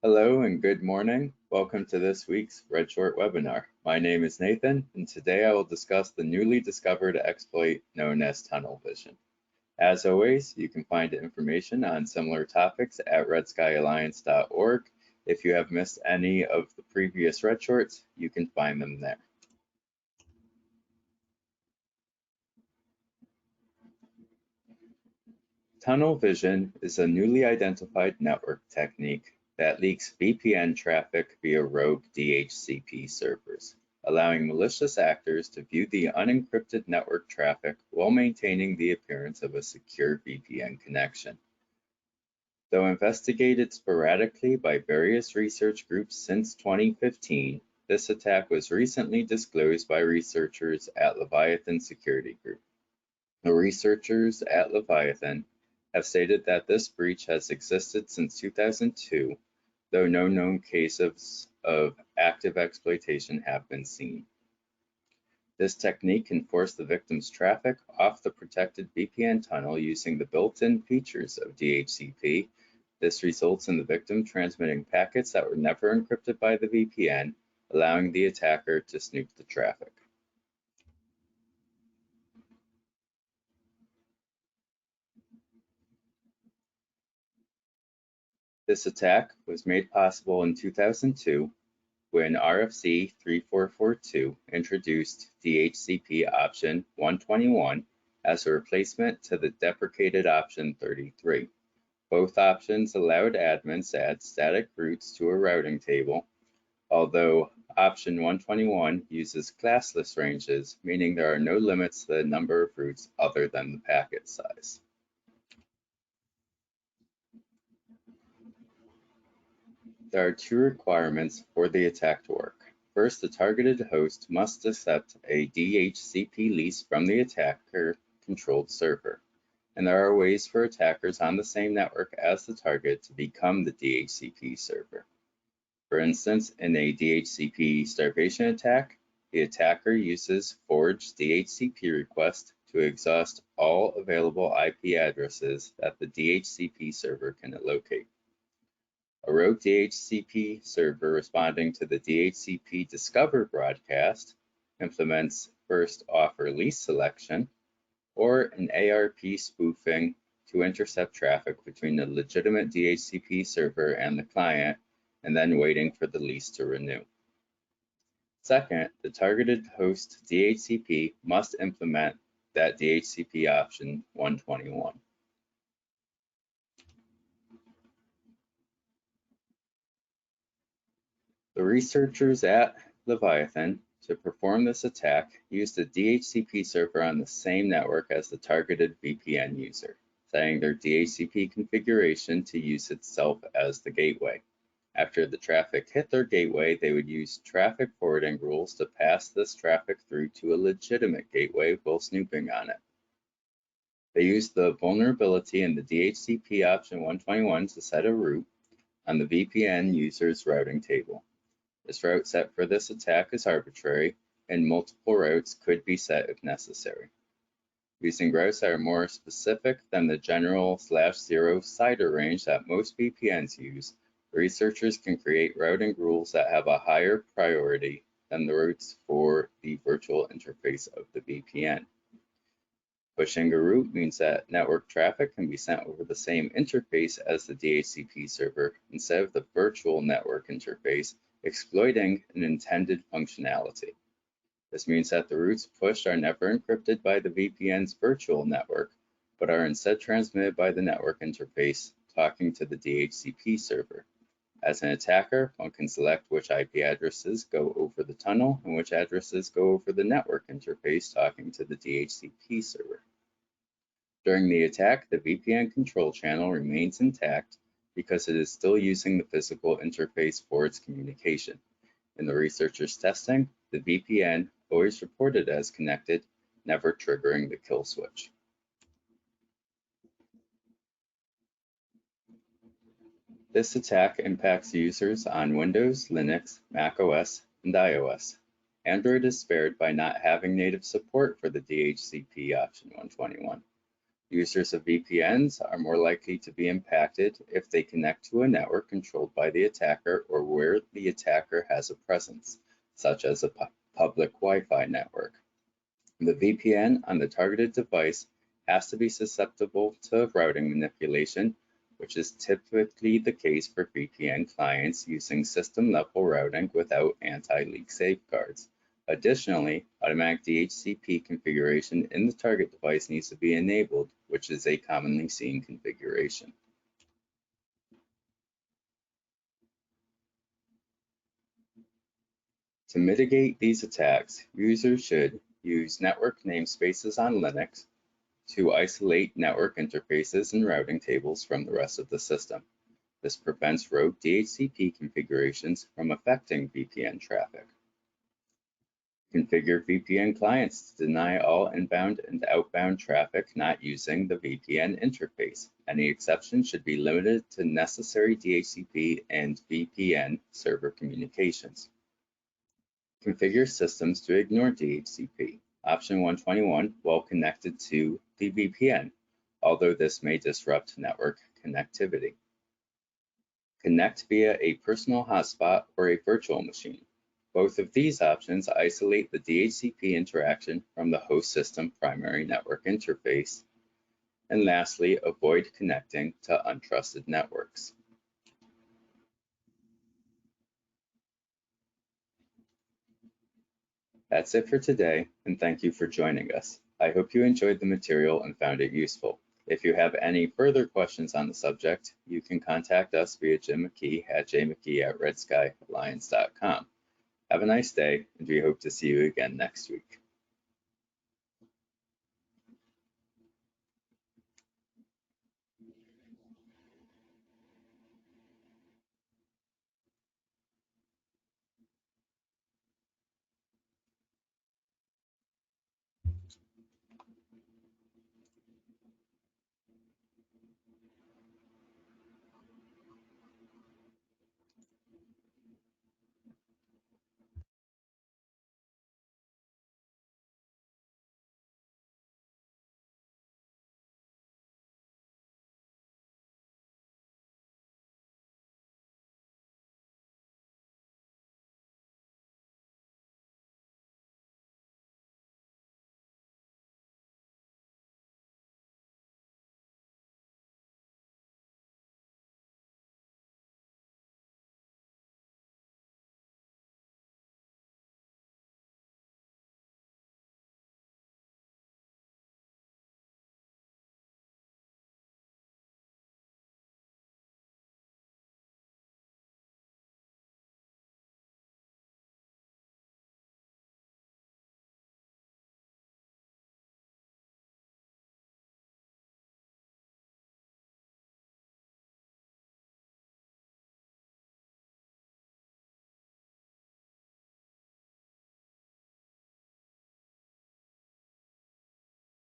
Hello and good morning. Welcome to this week's Red Short webinar. My name is Nathan, and today I will discuss the newly discovered exploit known as TunnelVision. As always, you can find information on similar topics at redskyalliance.org. If you have missed any of the previous Red Shorts, you can find them there. TunnelVision is a newly identified network technique that leaks VPN traffic via rogue DHCP servers, allowing malicious actors to view the unencrypted network traffic while maintaining the appearance of a secure VPN connection. Though investigated sporadically by various research groups since 2015, this attack was recently disclosed by researchers at Leviathan Security Group. The researchers at Leviathan have stated that this breach has existed since 2002, though no known cases of active exploitation have been seen. This technique can force the victim's traffic off the protected VPN tunnel using the built-in features of DHCP. This results in the victim transmitting packets that were never encrypted by the VPN, allowing the attacker to snoop the traffic. This attack was made possible in 2002 when RFC 3442 introduced DHCP option 121 as a replacement to the deprecated option 33. Both options allowed admins to add static routes to a routing table, although option 121 uses classless ranges, meaning there are no limits to the number of routes other than the packet size. There are two requirements for the attack to work. First, the targeted host must accept a DHCP lease from the attacker-controlled server, and there are ways for attackers on the same network as the target to become the DHCP server. For instance, in a DHCP starvation attack, the attacker uses forged DHCP request to exhaust all available IP addresses that the DHCP server can locate. A rogue DHCP server responding to the DHCP Discover broadcast implements first offer lease selection or an ARP spoofing to intercept traffic between the legitimate DHCP server and the client, and then waiting for the lease to renew. Second, the targeted host DHCP must implement that DHCP option 121. The researchers at Leviathan, to perform this attack, used a DHCP server on the same network as the targeted VPN user, setting their DHCP configuration to use itself as the gateway. After the traffic hit their gateway, they would use traffic forwarding rules to pass this traffic through to a legitimate gateway while snooping on it. They used the vulnerability in the DHCP option 121 to set a route on the VPN user's routing table. This route set for this attack is arbitrary, and multiple routes could be set if necessary. Using routes that are more specific than the general /0 CIDR range that most VPNs use, researchers can create routing rules that have a higher priority than the routes for the virtual interface of the VPN. Pushing a route means that network traffic can be sent over the same interface as the DHCP server instead of the virtual network interface, exploiting an intended functionality. This means that the routes pushed are never encrypted by the VPN's virtual network, but are instead transmitted by the network interface talking to the DHCP server. As an attacker, one can select which IP addresses go over the tunnel and which addresses go over the network interface talking to the DHCP server. During the attack, the VPN control channel remains intact because it is still using the physical interface for its communication. In the researchers' testing, the VPN always reported as connected, never triggering the kill switch. This attack impacts users on Windows, Linux, macOS, and iOS. Android is spared by not having native support for the DHCP option 121. Users of VPNs are more likely to be impacted if they connect to a network controlled by the attacker or where the attacker has a presence, such as a public Wi-Fi network. The VPN on the targeted device has to be susceptible to routing manipulation, which is typically the case for VPN clients using system-level routing without anti-leak safeguards. Additionally, automatic DHCP configuration in the target device needs to be enabled, which is a commonly seen configuration. To mitigate these attacks, users should use network namespaces on Linux to isolate network interfaces and routing tables from the rest of the system. This prevents rogue DHCP configurations from affecting VPN traffic. Configure VPN clients to deny all inbound and outbound traffic not using the VPN interface. Any exceptions should be limited to necessary DHCP and VPN server communications. Configure systems to ignore DHCP. Option 121 while connected to the VPN, although this may disrupt network connectivity. Connect via a personal hotspot or a virtual machine. Both of these options isolate the DHCP interaction from the host system primary network interface. And lastly, avoid connecting to untrusted networks. That's it for today, and thank you for joining us. I hope you enjoyed the material and found it useful. If you have any further questions on the subject, you can contact us via Jim McKee at jmckee@redskyalliance.com. Have a nice day, and we hope to see you again next week.